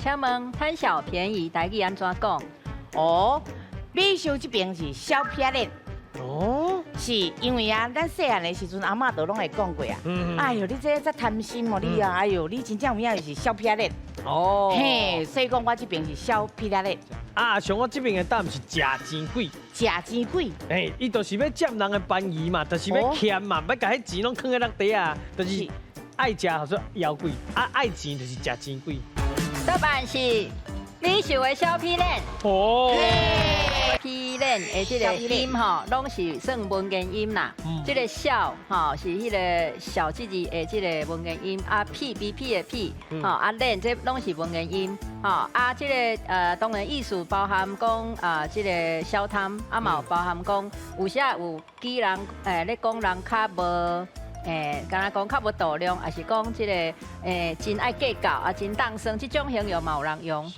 请问贪小便宜台语安怎讲？哦，美秀这边是小撇脸，哦，是因为啊，咱细汉的时阵阿嬷都拢会讲过啊。哎呦，你这贪心哦，你啊，哎呦，你真正有影就是小撇脸。哦，嘿，所以讲我这边是小撇脸，啊，像我这边的胆是食钱贵，食钱贵。哎，伊就是要占人的便宜嘛，就是要欠嘛，要甲迄钱拢囥在落地啊，就是爱食或者腰贵，啊爱钱就是食钱贵。答案是李秀的小屁脸。哦，屁脸的这个音吼，拢是算文言音啦。这个小吼是迄个小字字的这个文言音，啊屁比屁的屁，吼啊脸这拢是文言音，吼啊这个当然意思包含讲这个小贪，啊嘛有包含讲有时啊有几人咧讲人较无。敢若讲较无度量，还是讲这个真爱计较啊，真当生，这种形容嘛有人用。